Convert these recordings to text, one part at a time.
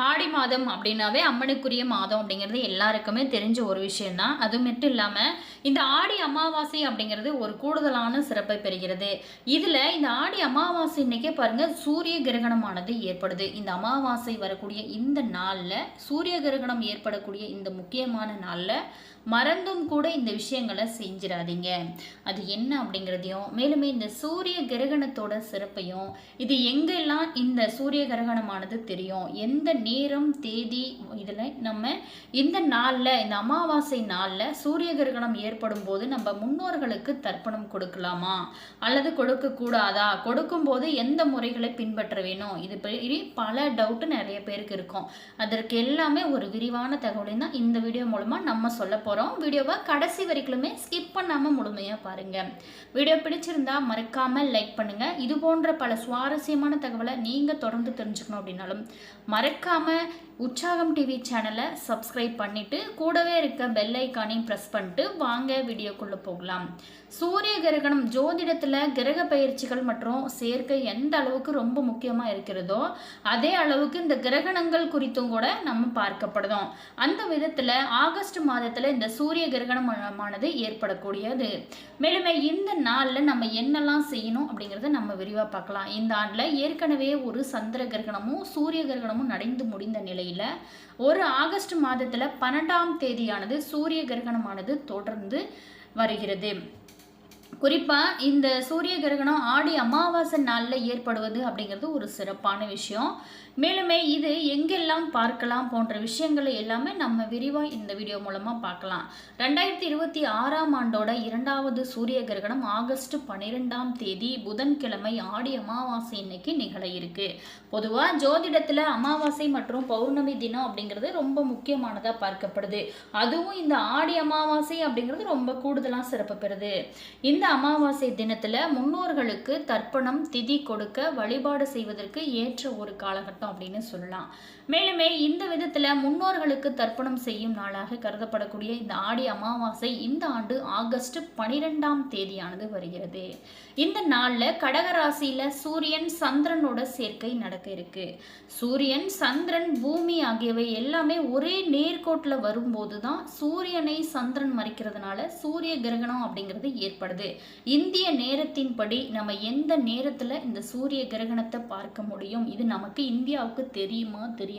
ஆடி மாதம் அப்படின்னாவே அம்மனுக்குரிய மாதம் அப்படிங்கிறது எல்லாருக்குமே தெரிஞ்ச ஒரு விஷயம்தான். அது மட்டும் இல்லாமல் இந்த ஆடி அமாவாசை அப்படிங்கிறது ஒரு கூடுதலான சிறப்பை பெறுகிறது. இதில் இந்த ஆடி அமாவாசை இன்னைக்கே பாருங்கள் சூரிய கிரகணமானது ஏற்படுது. இந்த அமாவாசை வரக்கூடிய இந்த நாளில் சூரிய கிரகணம் ஏற்படக்கூடிய இந்த முக்கியமான நாளில் மறந்தும் கூட இந்த விஷயங்களை செஞ்சிடாதீங்க. அது என்ன அப்படிங்கிறதையும் மேலுமே இந்த சூரிய கிரகணத்தோட சிறப்பையும் இது எங்கெல்லாம் இந்த சூரிய கிரகணமானது தெரியும், எந்த நேரம் தேதி, இதில் நம்ம இந்த நாளில் இந்த அமாவாசை நாளில் சூரிய கிரகணம் ஏற்படும் போது நம்ம முன்னோர்களுக்கு தர்ப்பணம் கொடுக்கலாமா அல்லது கொடுக்கக்கூடாதா, கொடுக்கும்போது எந்த முறைகளை பின்பற்ற வேணும், இது பல டவுட்டு நிறைய பேருக்கு இருக்கும். அதற்கு எல்லாமே ஒரு விரிவான தகவலை தான் இந்த வீடியோ மூலமாக நம்ம சொல்ல போகிறோம். வீடியோவை கடைசி வரைக்குமே ஸ்கிப் பண்ணாமல் முழுமையாக பாருங்கள். வீடியோ பிடிச்சிருந்தா மறக்காமல் லைக் பண்ணுங்கள். இது போன்ற பல சுவாரஸ்யமான தகவலை நீங்கள் தொடர்ந்து தெரிஞ்சுக்கணும் அப்படின்னாலும் மறக்காமல் உற்சாகம் டிவி சேனலை சப்ஸ்கிரைப் பண்ணிவிட்டு கூடவே இருக்க பெல் ஐக்கானையும் ப்ரெஸ் பண்ணிட்டு வாங்க வீடியோக்குள்ளே போகலாம். சூரிய கிரகணம் ஜோதிடத்தில் கிரக பயிற்சிகள் மற்றும் சேர்க்கை எந்த அளவுக்கு ரொம்ப முக்கியமாக இருக்கிறதோ அதே அளவுக்கு இந்த கிரகணங்கள் குறித்தும் கூட நம்ம பார்க்கப்படுதோம். அந்த விதத்தில் ஆகஸ்ட் மாதத்தில் இந்த சூரிய கிரகணமானது ஏற்படக்கூடியது. மேலுமே இந்த நாளில் நம்ம என்னெல்லாம் செய்யணும் அப்படிங்கிறத நம்ம விரிவாக பார்க்கலாம். இந்த ஆண்டில் ஏற்கனவே ஒரு சந்திர கிரகணமும் சூரிய கிரகணமும் நடந்து முடிந்த நிலையில் ஒரு ஆகஸ்ட் மாதத்தில் 12ஆம் தேதியானது சூரிய கிரகணமானது தொடர்ந்து வருகிறது. குறிப்பாக இந்த சூரிய கிரகணம் ஆடி அமாவாசை நாளில் ஏற்படுவது அப்படிங்கிறது ஒரு சிறப்பான விஷயம். மேலுமே இது எங்கெல்லாம் பார்க்கலாம் போன்ற விஷயங்களை எல்லாமே நம்ம விரிவாக இந்த வீடியோ மூலமாக பார்க்கலாம். 2026ஆம் ஆண்டோட 2வது சூரிய கிரகணம் ஆகஸ்ட் 12ஆம் தேதி புதன்கிழமை ஆடி அமாவாசை இன்னைக்கு நிகழ இருக்கு. பொதுவாக ஜோதிடத்தில் அமாவாசை மற்றும் பௌர்ணமி தினம் அப்படிங்கிறது ரொம்ப முக்கியமானதாக பார்க்கப்படுது. அதுவும் இந்த ஆடி அமாவாசை அப்படிங்கிறது ரொம்ப கூடுதலாக சிறப்பு பெறுது. இந்த அமாவாசை தினத்தில் முன்னோர்களுக்கு தர்ப்பணம் திதி கொடுக்க வழிபாடு செய்வதற்கு ஏற்ற ஒரு காலகட்டம் அப்படின்னு சொல்லலாம். மேலுமே இந்த விதத்தில் முன்னோர்களுக்கு தர்ப்பணம் செய்யும் நாளாக கருதப்படக்கூடிய இந்த ஆடி அமாவாசை இந்த ஆண்டு ஆகஸ்ட் 12ஆம் தேதியானது வருகிறது. இந்த நாளில் கடகராசியில் சூரியன் சந்திரனோட சேர்க்கை நடக்க இருக்கு. சூரியன் சந்திரன் பூமி ஆகியவை எல்லாமே ஒரே நேர்கோட்டில் வரும்போது தான் சூரியனை சந்திரன் மறைக்கிறதுனால சூரிய கிரகணம் அப்படிங்கிறது ஏற்படுது. இந்திய நேரத்தின்படி நம்ம எந்த நேரத்தில் இந்த சூரிய கிரகணத்தை பார்க்க முடியும், இது நமக்கு இந்தியாவுக்கு தெரியுமா தெரியாதா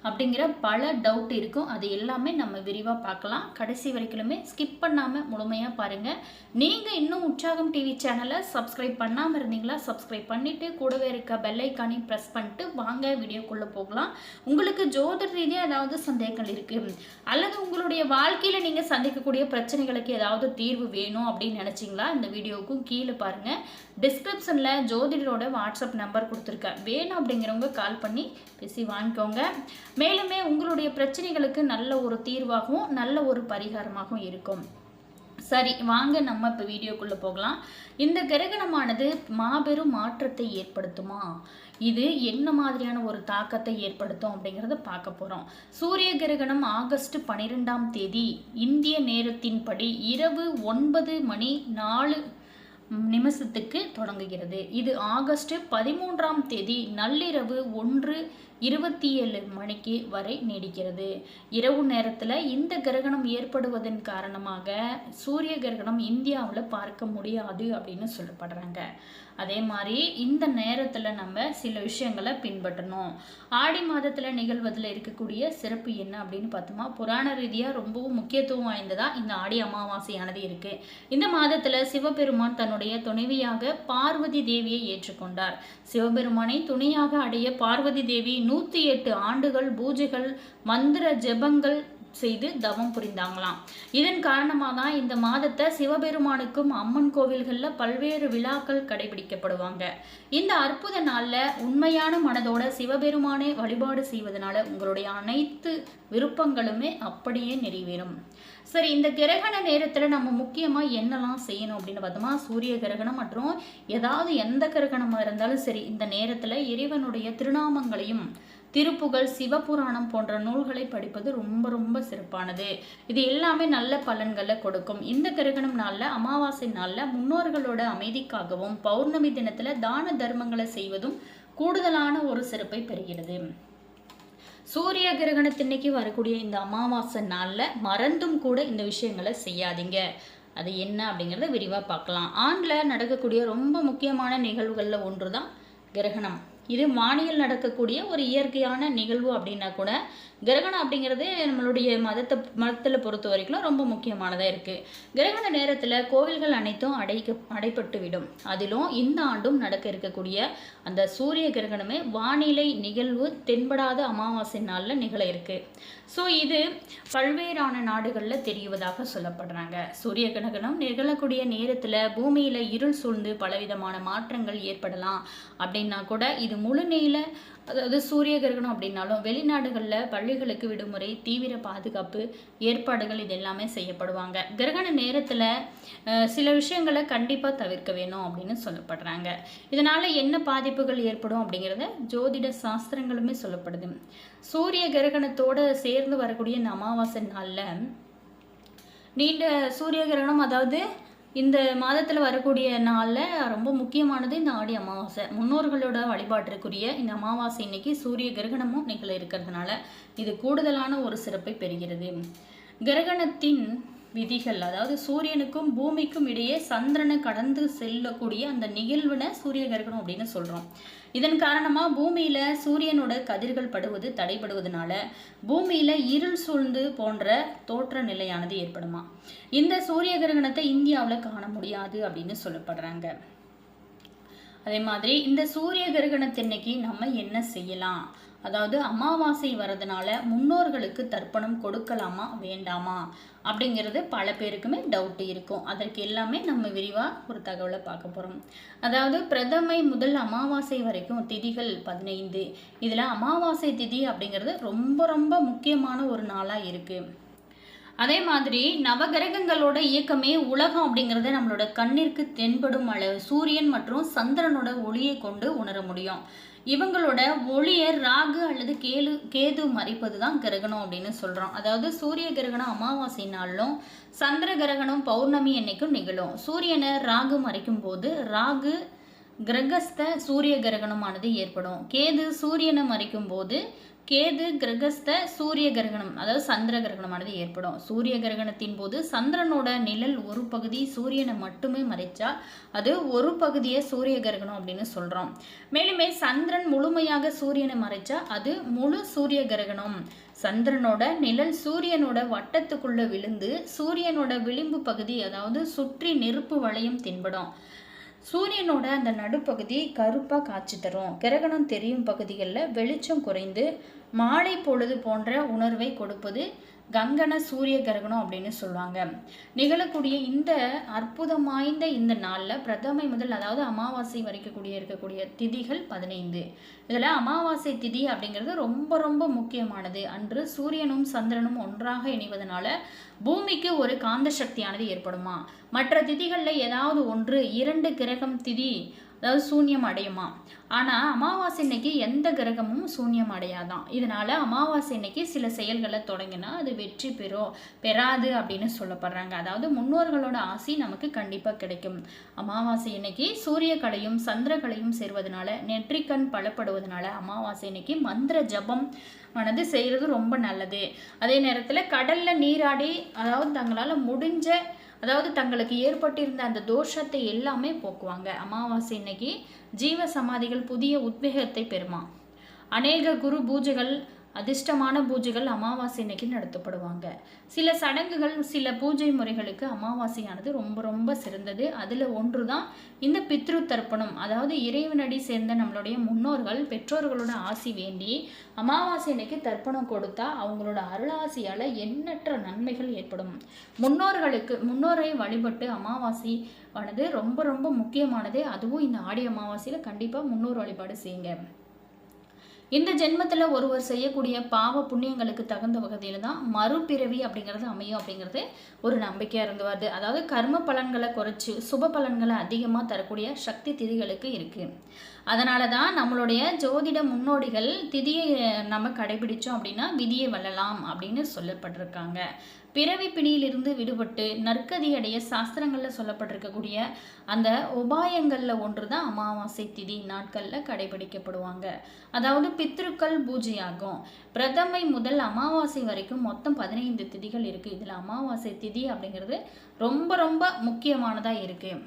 அப்படிங்கிற பல டவுட் இருக்கும். அது எல்லாமே நம்ம விரிவாக பார்க்கலாம். கடைசி வரைக்குமே ஸ்கிப் பண்ணாமல் முழுமையாக பாருங்கள். நீங்கள் இன்னும் உற்சாகம் டிவி சேனலை சப்ஸ்கிரைப் பண்ணாமல் இருந்தீங்களா சப்ஸ்கிரைப் பண்ணிவிட்டு கூடவே இருக்க பெல் ஐக்கானையும் ப்ரெஸ் பண்ணிட்டு வாங்க வீடியோக்குள்ளே போகலாம். உங்களுக்கு ஜோதிட ரீதியாக ஏதாவது சந்தேகங்கள் இருக்குது அல்லது உங்களுடைய வாழ்க்கையில் நீங்கள் சந்திக்கக்கூடிய பிரச்சனைகளுக்கு ஏதாவது தீர்வு வேணும் அப்படின்னு நினச்சிங்களா இந்த வீடியோவுக்கும் கீழே பாருங்கள். டிஸ்கிரிப்ஷனில் ஜோதிடரோட வாட்ஸ்அப் நம்பர் கொடுத்துருக்கேன். வேணும் அப்படிங்கிறவங்க கால் பண்ணி பேசி வாங்கிக்கோங்க. மேலுமே உங்களுடைய பிரச்சனைகளுக்கு நல்ல ஒரு தீர்வாகவும் நல்ல ஒரு பரிகாரமாகவும் இருக்கும். சரி, வாங்க நம்ம இப்போ வீடியோக்குள்ளே போகலாம். இந்த கிரகணமானது மாபெரும் மாற்றத்தை ஏற்படுத்துமா, இது என்ன மாதிரியான ஒரு தாக்கத்தை ஏற்படுத்தும் அப்படிங்கிறத பார்க்க போகிறோம். சூரிய கிரகணம் ஆகஸ்ட் 12ஆம் தேதி இந்திய நேரத்தின்படி இரவு 9:04 தொடங்குகிறது. இது ஆகஸ்ட் 13ஆம் தேதி நள்ளிரவு 1:27 வரை நீடிக்கிறது. இரவு நேரத்தில் இந்த கிரகணம் ஏற்படுவதன் காரணமாக சூரிய கிரகணம் இந்தியாவில் பார்க்க முடியாது அப்படின்னு சொல்லப்படுறாங்க. அதே மாதிரி இந்த நேரத்தில் நம்ம சில விஷயங்களை பின்பற்றணும். ஆடி மாதத்தில் நிகழ்வதில் இருக்கக்கூடிய சிறப்பு என்ன அப்படின்னு பார்த்தோமா, புராண ரீதியாக ரொம்பவும் முக்கியத்துவம் வாய்ந்ததாக இந்த ஆடி அமாவாசையானது இருக்குது. இந்த மாதத்தில் சிவபெருமான் தன்னுடைய துணைவியாக பார்வதி தேவியை ஏற்றுக்கொண்டார். சிவபெருமானை துணையாக அடைய பார்வதி தேவி 108 ஆண்டுகள் பூஜைகள் மந்திர ஜெபங்கள் செய்து தவம் புரிந்தாங்களாம். இதன் காரணமாக தான் இந்த மாதத்தை சிவபெருமானுக்கும் அம்மன் கோவில்களில் பல்வேறு விழாக்கள் கடைபிடிக்கப்படுவாங்க. இந்த அற்புத நாளில் உண்மையான மனதோட சிவபெருமானை வழிபாடு செய்வதனால உங்களுடைய அனைத்து விருப்பங்களுமே அப்படியே நிறைவேறும். சரி, இந்த கிரகண நேரத்தில் நம்ம முக்கியமாக என்னெல்லாம் செய்யணும் அப்படின்னு பார்த்தோமா, சூரிய கிரகணம் மற்றும் ஏதாவது எந்த கிரகணமாக இருந்தாலும் சரி இந்த நேரத்தில் இறைவனுடைய திருநாமங்களையும் திருப்புகழ் சிவபுராணம் போன்ற நூல்களை படிப்பது ரொம்ப ரொம்ப சிறப்பானது. இது எல்லாமே நல்ல பலன்களை கொடுக்கும். இந்த கிரகணம் நாளில் அமாவாசை நாளில் முன்னோர்களோட அமைதிக்காகவும் பௌர்ணமி தினத்தில் தான தர்மங்களை செய்வதும் கூடுதலான ஒரு சிறப்பை பெறுகிறது. சூரிய கிரகணத்தன்னைக்கு வரக்கூடிய இந்த அமாவாசை நாளில் மறந்தும் கூட இந்த விஷயங்களை செய்யாதீங்க. அது என்ன அப்படிங்கிறத விரிவாக பார்க்கலாம். ஆண்டில் நடக்கக்கூடிய ரொம்ப முக்கியமான நிகழ்வுகளில் ஒன்று தான் கிரகணம். இது வானியல் நடக்கக்கூடிய ஒரு இயற்கையான நிகழ்வு அப்படின்னா கூட கிரகணம் அப்படிங்கிறது நம்மளுடைய மதத்தில் பொறுத்த வரைக்கும் ரொம்ப முக்கியமானதாக இருக்குது. கிரகண நேரத்தில் கோவில்கள் அனைத்தும் அடைப்பட்டு விடும். அதிலும் இந்த ஆண்டும் நடக்க இருக்கக்கூடிய அந்த சூரிய கிரகணமே வானிலை நிகழ்வு தென்படாத அமாவாசை நாளில் நிகழ இருக்கு. ஸோ இது பல்வேறான நாடுகளில் தெரிவதாக சொல்லப்படுறாங்க. சூரிய கிரகணம் நிகழக்கூடிய நேரத்தில் பூமியில் இருள் சூழ்ந்து பலவிதமான மாற்றங்கள் ஏற்படலாம் அப்படின்னா கூட இது முழு நீள, அதாவது சூரிய கிரகணம் அப்படின்னாலும் வெளிநாடுகளில் பள்ளிகளுக்கு விடுமுறை, தீவிர பாதுகாப்பு ஏற்பாடுகள் இது எல்லாமே செய்யப்படுவாங்க. கிரகண நேரத்தில் சில விஷயங்களை கண்டிப்பாக தவிர்க்க வேணும் அப்படின்னு சொல்லப்படுறாங்க. இதனால் என்ன பாதிப்புகள் ஏற்படும் அப்படிங்கிறத ஜோதிட சாஸ்திரங்களுமே சொல்லப்படுது. சூரிய கிரகணத்தோடு சேர்ந்து வரக்கூடிய இந்த அமாவாசை நாளில் நீண்ட சூரிய கிரகணம், அதாவது இந்த மாதத்தில் வரக்கூடிய நாளில் ரொம்ப முக்கியமானது இந்த ஆடி அமாவாசை. முன்னோர்களோட வழிபாட்டிற்குரிய இந்த அமாவாசை இன்னைக்கு சூரிய கிரகணமும் நிகழ இருக்கிறதுனால இது கூடுதலான ஒரு சிறப்பை பெறுகிறது. கிரகணத்தின் விதிகள், அதாவது சூரியனுக்கும் பூமிக்கும் இடையே சந்திரனை கடந்து செல்லக்கூடிய அந்த நிகழ்வுன சூரிய கிரகணம் அப்படின்னு சொல்கிறோம். இதன் காரணமாக பூமியில் சூரியனோட கதிர்கள் படுவது தடைபடுவதனால பூமியில் இருள் சூழ்ந்து போன்ற தோற்ற நிலையானது ஏற்படுமா. இந்த சூரிய கிரகணத்தை இந்தியாவில் காண முடியாது அப்படின்னு சொல்லப்படுறாங்க. அதே மாதிரி இந்த சூரிய கிரகணத்தன்னைக்கு நம்ம என்ன செய்யலாம், அதாவது அமாவாசை வரதுனால முன்னோர்களுக்கு தர்ப்பணம் கொடுக்கலாமா வேண்டாமா அப்படிங்கிறது பல பேருக்குமே டவுட் இருக்கும். அதற்கு எல்லாமே நம்ம விரிவாக ஒரு தகவலை பார்க்க போகிறோம். அதாவது பிரதமை முதல் அமாவாசை வரைக்கும் திதிகள் 15. இதில் அமாவாசை திதி அப்படிங்கிறது ரொம்ப ரொம்ப முக்கியமான ஒரு நாளாக இருக்குது. அதே மாதிரி நவகிரகங்களோட இயக்கமே உலகம் அப்படிங்கிறத நம்மளோட கண்ணிற்கு தென்படும் அளவு சூரியன் மற்றும் சந்திரனோட ஒளியை கொண்டு உணர முடியும். இவங்களோட ஒளியை ராகு அல்லது கேது மறைப்பது தான் கிரகணம் அப்படின்னு சொல்கிறோம். அதாவது சூரிய கிரகணம் அமாவாசை நாளிலும் சந்திர கிரகணம் பௌர்ணமி என்னைக்கும் நிகழும். சூரியனை ராகு மறைக்கும் போது ராகு கிரகஸ்த சூரிய கிரகணமானது ஏற்படும். கேது சூரியனை மறைக்கும் போது கேது கிரகஸ்த சூரிய கிரகணம், அதாவது சந்திர கிரகணமானது ஏற்படும். சூரிய கிரகணத்தின் போது சந்திரனோட நிழல் ஒரு பகுதி சூரியனை மட்டுமே மறைச்சா அது ஒரு பகுதியை சூரிய கிரகணம் அப்படின்னு சொல்கிறோம். மேலுமே சந்திரன் முழுமையாக சூரியனை மறைச்சா அது முழு சூரிய கிரகணம். சந்திரனோட நிழல் சூரியனோட வட்டத்துக்குள்ள விழுந்து சூரியனோட விளிம்பு பகுதி, அதாவது சுற்றி நெருப்பு வளையம் தென்படும். சூரியனோட அந்த நடுப்பகுதி கருப்பாக காட்சி தரும். கிரகணம் தெரியும் பகுதிகளில் வெளிச்சம் குறைந்து மாலை பொழுது போன்ற உணர்வை கொடுப்பது கங்கண சூரிய கிரகணம் அப்படின்னு சொல்லுவாங்க. நிகழக்கூடிய இந்த அற்புதம் வாய்ந்த இந்த நாளில் பிரதமை முதல், அதாவது அமாவாசை வரைக்கும் இருக்கக்கூடிய திதிகள் 15. இதில் அமாவாசை திதி அப்படிங்கிறது ரொம்ப ரொம்ப முக்கியமானது. அன்று சூரியனும் சந்திரனும் ஒன்றாக இணைவதனால பூமிக்கு ஒரு காந்த சக்தியானது ஏற்படுமா. மற்ற திதிகளில் ஏதாவது ஒன்று 2 கிரகம் திதி, அதாவது சூன்யம் அடையுமா. ஆனால் அமாவாசை இன்னைக்கு எந்த கிரகமும் சூன்யம் அடையாதான். இதனால் அமாவாசை இன்னைக்கு சில செயல்களை தொடங்கினா அது வெற்றி பெறாது அப்படின்னு சொல்லப்படுறாங்க. அதாவது முன்னோர்களோட ஆசி நமக்கு கண்டிப்பாக கிடைக்கும். அமாவாசை இன்னைக்கு சூரிய கலையும் சந்திர கலையும் சேர்வதனால நெற்றிக்கண் பலப்படுவதனால அமாவாசை இன்னைக்கு மந்திர ஜபம் ஆனது செய்கிறது ரொம்ப நல்லது. அதே நேரத்தில் கடலில் நீராடி, அதாவது தங்களால் முடிஞ்ச, அதாவது தங்களுக்கு ஏற்பட்டிருந்த அந்த தோஷத்தை எல்லாமே போக்குவாங்க. அமாவாசை இன்னைக்கு ஜீவ சமாதிகள் புதிய உத்வேகத்தை பெறுமா. அநேக குரு பூஜைகள், அதிர்ஷ்டமான பூஜைகள் அமாவாசை இன்னைக்கு நடத்தப்படுவாங்க. சில சடங்குகள், சில பூஜை முறைகளுக்கு அமாவாசையானது ரொம்ப ரொம்ப சிறந்தது. அதில் ஒன்று தான் இந்த பித்ரு தர்ப்பணம். அதாவது இறைவனடி சேர்ந்த நம்மளுடைய முன்னோர்கள் பெற்றோர்களோட ஆசி வேண்டி அமாவாசை இன்னைக்கு தர்ப்பணம் கொடுத்தா அவங்களோட அருளாசியால் எண்ணற்ற நன்மைகள் ஏற்படும். முன்னோரை வழிபட்டு அமாவாசை ஆனது ரொம்ப ரொம்ப முக்கியமானது. அதுவும் இந்த ஆடி அமாவாசையில் கண்டிப்பாக முன்னோர் வழிபாடு செய்யுங்க. இந்த ஜென்மத்தில் ஒருவர் செய்யக்கூடிய பாவ புண்ணியங்களுக்கு தகுந்த வகையில் தான் மறுபிறவி அப்படிங்கிறது அமையும் அப்படிங்கிறது ஒரு நம்பிக்கையாக இருந்து வருது. அதாவது கர்ம பலன்களை குறைச்சி சுப பலன்களை அதிகமாக தரக்கூடிய சக்தி திதிகளுக்கு இருக்குது. அதனால தான் நம்மளுடைய ஜோதிட முன்னோடிகள் திதியை நம்ம கடைபிடிச்சோம் அப்படின்னா விதியை வெல்லலாம் அப்படின்னு சொல்லப்பட்டிருக்காங்க. பிறவி பிணியிலிருந்து விடுபட்டு நற்கதி அடைய சாஸ்திரங்களில் சொல்லப்பட்டிருக்கக்கூடிய அந்த உபாயங்களில் ஒன்று தான் அமாவாசை திதி நாட்களில் கடைபிடிக்கப்படுவாங்க. அதாவது பித்ருக்கள் பூஜையாகும். பிரதமை முதல் அமாவாசை வரைக்கும் மொத்தம் 15 திதிகள் இருக்குது. இதில் அமாவாசை திதி அப்படிங்கிறது ரொம்ப ரொம்ப முக்கியமானதாக இருக்குது.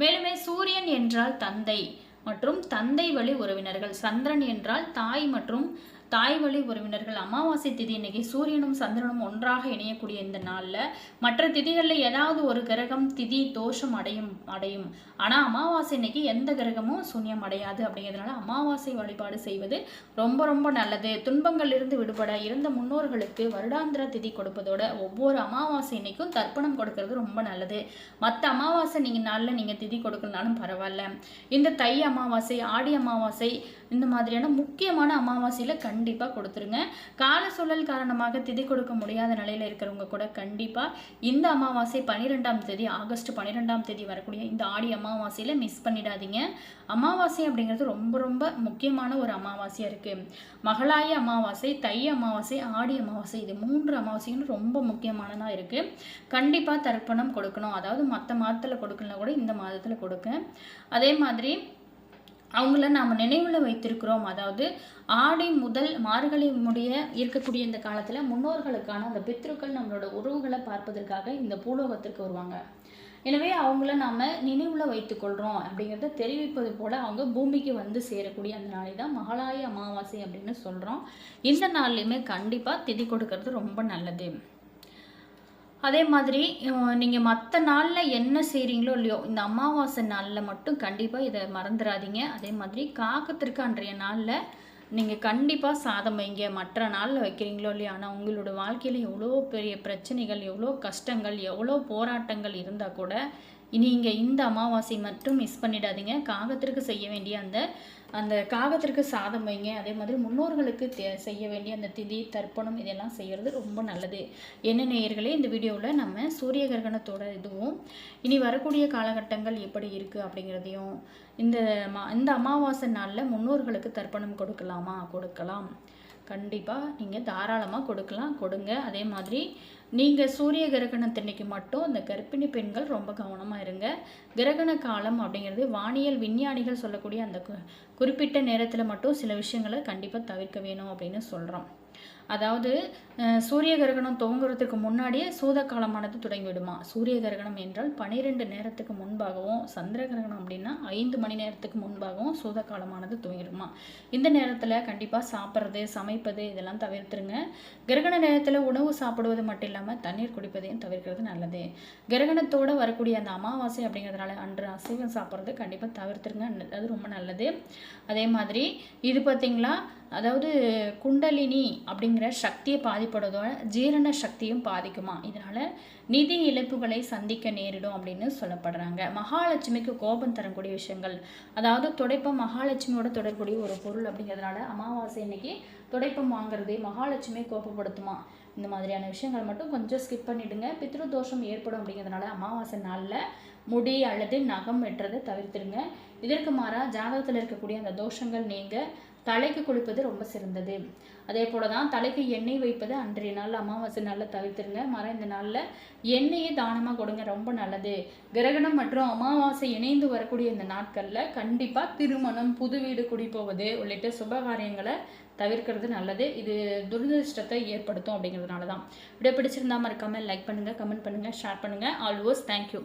மேலுமே சூரியன் என்றால் தந்தை மற்றும் தந்தை வழி உறவினர்கள், சந்திரன் என்றால் தாய் மற்றும் தாய் வழி உறவினர்கள். அமாவாசை திதி இன்னைக்கு சூரியனும் சந்திரனும் ஒன்றாக இணையக்கூடிய இந்த நாளில் மற்ற திதிகளில் ஏதாவது ஒரு கிரகம் திதி தோஷம் அடையும். ஆனால் அமாவாசை இன்னைக்கு எந்த கிரகமும் சூன்யம் அடையாது. அப்படிங்கிறதுனால அமாவாசை வழிபாடு செய்வது ரொம்ப ரொம்ப நல்லது. துன்பங்கள் இருந்து விடுபட இருந்த முன்னோர்களுக்கு வருடாந்திர திதி கொடுப்பதோட ஒவ்வொரு அமாவாசை இன்னைக்கும் தர்ப்பணம் கொடுக்கறது ரொம்ப நல்லது. மற்ற அமாவாசை நாளில் நீங்கள் திதி கொடுக்கலனாலும் பரவாயில்ல. இந்த தை அமாவாசை, ஆடி அமாவாசை, இந்த மாதிரியான முக்கியமான அமாவாசையில் கண்டிப்பாக கொடுத்துருங்க. கால சூழல் காரணமாக திதி கொடுக்க முடியாத நிலையில் இருக்கிறவங்க கூட கண்டிப்பாக இந்த அமாவாசை 12ஆம் தேதி, ஆகஸ்ட் 12ஆம் தேதி வரக்கூடிய இந்த ஆடி அமாவாசையில் மிஸ் பண்ணிடாதீங்க. அமாவாசை அப்படிங்கிறது ரொம்ப ரொம்ப முக்கியமான ஒரு அமாவாசையாக இருக்குது. மகளாய அமாவாசை, தை அமாவாசை, ஆடி அமாவாசை, இது 3 அமாவாசையும் ரொம்ப முக்கியமானதாக இருக்குது. கண்டிப்பாக தர்ப்பணம் கொடுக்கணும். அதாவது மற்ற மாதத்தில் கொடுக்கலனா கூட இந்த மாதத்தில் கொடுக்க. அதே மாதிரி அவங்கள நாம் நினைவில் வைத்திருக்கிறோம். அதாவது ஆடி முதல் மார்கழி முடிய இருக்கக்கூடிய இந்த காலத்தில் முன்னோர்களுக்கான அந்த பித்ருக்கள் நம்மளோட உறவுகளை பார்ப்பதற்காக இந்த பூலோகத்திற்கு வருவாங்க. எனவே அவங்கள நாம் நினைவில் வைத்துக்கொள்கிறோம் அப்படிங்கிறத தெரிவிப்பது போல் அவங்க பூமிக்கு வந்து சேரக்கூடிய அந்த நாளை தான் மகளாய அமாவாசை அப்படின்னு சொல்கிறோம். இந்த நாள்லையுமே கண்டிப்பாக திதி கொடுக்கறது ரொம்ப நல்லது. அதே மாதிரி நீங்கள் மற்ற நாளில் என்ன செய்கிறீங்களோ இல்லையோ, இந்த அமாவாசை நாளில் மட்டும் கண்டிப்பாக இதை மறந்துடாதீங்க. அதே மாதிரி காகத்திற்கு அன்றைய நாளில் நீங்கள் கண்டிப்பாக சாதம் வைங்க. மற்ற நாளில் வைக்கிறீங்களோ இல்லையோ, ஆனால் உங்களோட வாழ்க்கையில் எவ்வளோ பெரிய பிரச்சனைகள், எவ்வளோ கஷ்டங்கள், எவ்வளோ போராட்டங்கள் இருந்தால் கூட நீங்கள் இந்த அமாவாசை மட்டும் மிஸ் பண்ணிடாதீங்க. காகத்திற்கு செய்ய வேண்டிய அந்த காகத்திற்கு சாதம் வைங்க. அதே மாதிரி முன்னோர்களுக்கு செய்ய வேண்டிய அந்த திதி தர்ப்பணம் இதெல்லாம் செய்கிறது ரொம்ப நல்லது. என்ன நேயர்களே, இந்த வீடியோவில் நம்ம சூரிய கிரகணத்தோட இதுவும் இனி வரக்கூடிய காலகட்டங்கள் எப்படி இருக்குது அப்படிங்கிறதையும், இந்த அமாவாசை நாளில் முன்னோர்களுக்கு தர்ப்பணம் கொடுக்கலாமா, கொடுக்கலாம். கண்டிப்பாக நீங்கள் தாராளமாக கொடுங்க. அதே மாதிரி நீங்கள் சூரிய கிரகணத்தன்னைக்கு மட்டும் அந்த கர்ப்பிணி பெண்கள் ரொம்ப கவனமாக இருங்க. கிரகண காலம் அப்படிங்கிறது வானியல் விஞ்ஞானிகள் சொல்லக்கூடிய அந்த குறிப்பிட்ட நேரத்தில் மட்டும் சில விஷயங்களை கண்டிப்பாக தவிர்க்க வேணும் அப்படின்னு சொல்கிறோம். அதாவது சூரிய கிரகணம் துவங்குறதுக்கு முன்னாடியே சூத காலமானது தொடங்கிவிடுமா. சூரிய கிரகணம் என்றால் 12 நேரத்துக்கு முன்பாகவும், சந்திர கிரகணம் அப்படின்னா 5 மணி நேரத்துக்கு முன்பாகவும் சூத காலமானது துவங்கிடுமா. இந்த நேரத்தில் கண்டிப்பாக சாப்பிட்றது, சமைப்பது இதெல்லாம் தவிர்த்துருங்க. கிரகண நேரத்தில் உணவு சாப்பிடுவது மட்டும் இல்லாமல் தண்ணீர் குடிப்பதையும் தவிர்க்கிறது நல்லது. கிரகணத்தோடு வரக்கூடிய அந்த அமாவாசை அப்படிங்கிறதுனால அன்று அசைவம் சாப்பிட்றது கண்டிப்பாக தவிர்த்துருங்க. அது ரொம்ப நல்லது. அதே மாதிரி இது பார்த்திங்களா, அதாவது குண்டலினி அப்படிங்கிற சக்தியை பாதிப்படுவதோட ஜீரண சக்தியும் பாதிக்குமா. இதனால் நிதி இழப்புகளை சந்திக்க நேரிடும் அப்படின்னு சொல்லப்படுறாங்க. மகாலட்சுமிக்கு கோபம் தரக்கூடிய விஷயங்கள், அதாவது துடைப்பம் மகாலட்சுமியோட தொடர்புடைய ஒரு பொருள் அப்படிங்கிறதுனால அமாவாசை அன்னைக்கு துடைப்பம் வாங்குறது மகாலட்சுமியை கோபப்படுத்துமா. இந்த மாதிரியான விஷயங்கள் மட்டும் கொஞ்சம் ஸ்கிப் பண்ணிவிடுங்க. பித்ரு தோஷம் ஏற்படும் அப்படிங்கிறதுனால அமாவாசை நாளில் முடி அல்லது நகம் வெட்டுறதை தவிர்த்துடுங்க. இதற்கு மாறாக ஜாதகத்தில் இருக்கக்கூடிய அந்த தோஷங்கள் நீங்கள் தலைக்கு குளிப்பது ரொம்ப சிறந்தது. அதே போல தான் தலைக்கு எண்ணெய் வைப்பது அன்றைய நாள் அமாவாசை நாளில் தவிர்த்துருங்க. இந்த நாளில் எண்ணெயை தானமாக கொடுங்க, ரொம்ப நல்லது. கிரகணம் மற்றும் அமாவாசை இணைந்து வரக்கூடிய இந்த நாட்களில் கண்டிப்பாக திருமணம், புது வீடு குடிப்போவது உள்ளிட்ட சுபகாரியங்களை தவிர்க்கிறது நல்லது. இது துரதிருஷ்டத்தை ஏற்படுத்தும் அப்படிங்கிறதுனால தான். வீடியோ பிடிச்சிருந்தா மறக்காமல் லைக் பண்ணுங்கள், கமெண்ட் பண்ணுங்கள், ஷேர் பண்ணுங்கள். Always thank you.